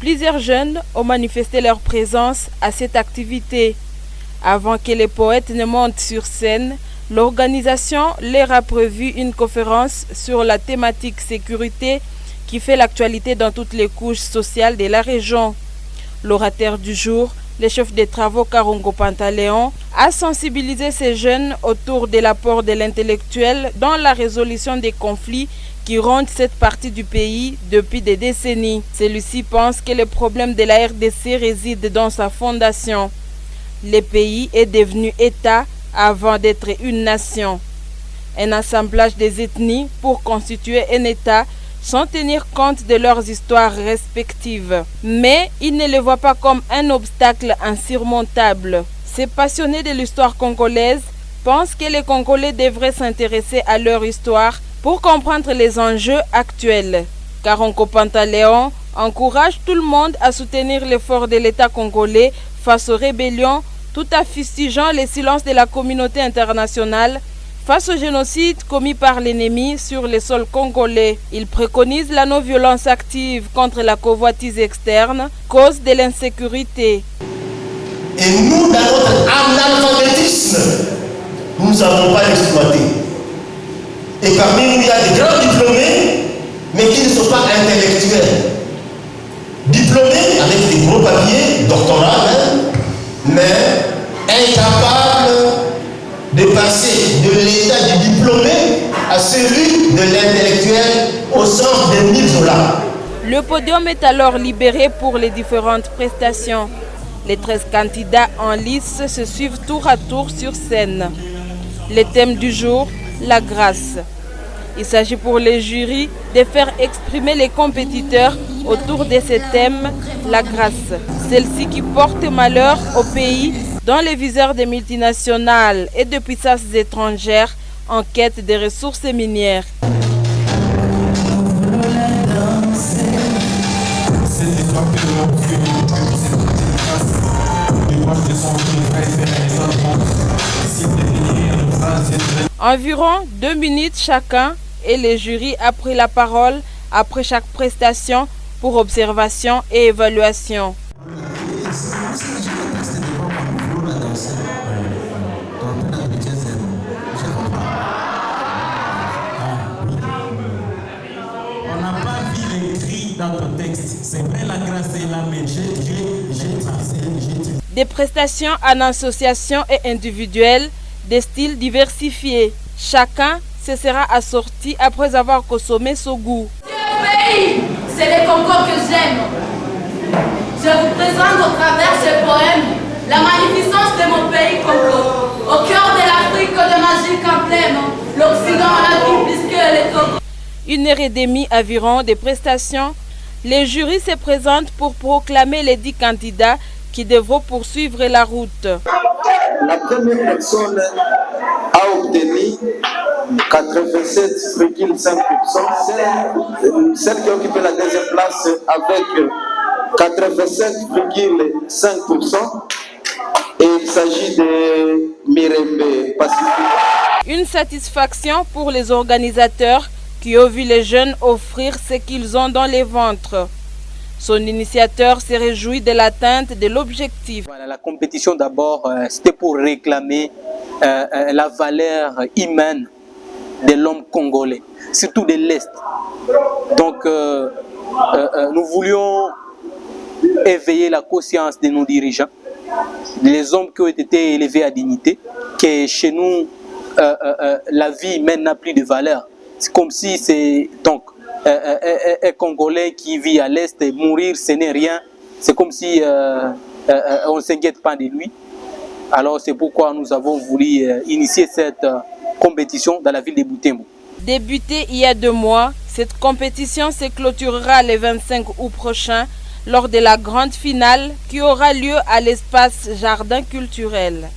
Plusieurs jeunes ont manifesté leur présence à cette activité. Avant que les poètes ne montent sur scène, l'organisation leur a prévu une conférence sur la thématique sécurité qui fait l'actualité dans toutes les couches sociales de la région. L'orateur du jour, le chef des travaux Karongo Pantaleon, a sensibilisé ces jeunes autour de l'apport de l'intellectuel dans la résolution des conflits qui rongent cette partie du pays depuis des décennies. Celui-ci pense que le problème de la RDC réside dans sa fondation. Le pays est devenu État avant d'être une nation. Un assemblage des ethnies pour constituer un État sans tenir compte de leurs histoires respectives. Mais ils ne le voient pas comme un obstacle insurmontable. Ces passionnés de l'histoire congolaise pensent que les Congolais devraient s'intéresser à leur histoire pour comprendre les enjeux actuels. Karongo Pantaleon encourage tout le monde à soutenir l'effort de l'État congolais face aux rébellions, tout en fustigeant le silence de la communauté internationale face au génocide commis par l'ennemi sur le sol congolais. Il préconise la non-violence active contre la convoitise externe, cause de l'insécurité. Et nous, dans notre analphabétisme, nous ne savons pas l'exploiter. Et parmi nous, il y a des grands diplômés, mais qui ne sont pas intellectuels. Diplômés avec des gros papiers, doctorat même, mais incapables de passer de l'état du diplômé à celui de l'intellectuel au sens de Nizola. Le podium est alors libéré pour les différentes prestations. Les 13 candidats en lice se suivent tour à tour sur scène. Le thème du jour, la grâce. Il s'agit pour les jurys de faire exprimer les compétiteurs autour de ce thème, la grâce. Celle-ci qui porte malheur au pays dans les viseurs des multinationales et de puissances étrangères en quête de ressources minières. Environ 2 minutes chacun et les jurys a pris la parole après chaque prestation pour observation et évaluation. Des prestations en association et individuelles, des styles diversifiés. Chacun se sera assorti après avoir consommé son goût. C'est le Congo que j'aime. Je vous présente au travers ce poème la magnificence de mon pays Congo. Au cœur de l'Afrique de magique emblème, l'Occident a la vie puisque le Congo. 1h30 environ de prestations. Les jurys se présentent pour proclamer les 10 candidats qui devront poursuivre la route. La première personne a obtenu 87,5%, celle qui occupe la deuxième place avec 87,5%, et il s'agit de Mirembe Pacifique. Une satisfaction pour les organisateurs qui ont vu les jeunes offrir ce qu'ils ont dans les ventres. Son initiateur se réjouit de l'atteinte de l'objectif. Voilà, la compétition d'abord, c'était pour réclamer la valeur humaine de l'homme congolais, surtout de l'Est. Donc nous voulions éveiller la conscience de nos dirigeants, les hommes qui ont été élevés à dignité, que chez nous, la vie humaine n'a plus de valeur. C'est comme si c'est donc un Congolais qui vit à l'Est, mourir ce n'est rien. C'est comme si on ne s'inquiète pas de lui. Alors c'est pourquoi nous avons voulu initier cette compétition dans la ville de Butembo. Débutée il y a 2 mois, cette compétition se clôturera le 25 août prochain lors de la grande finale qui aura lieu à l'espace Jardin culturel.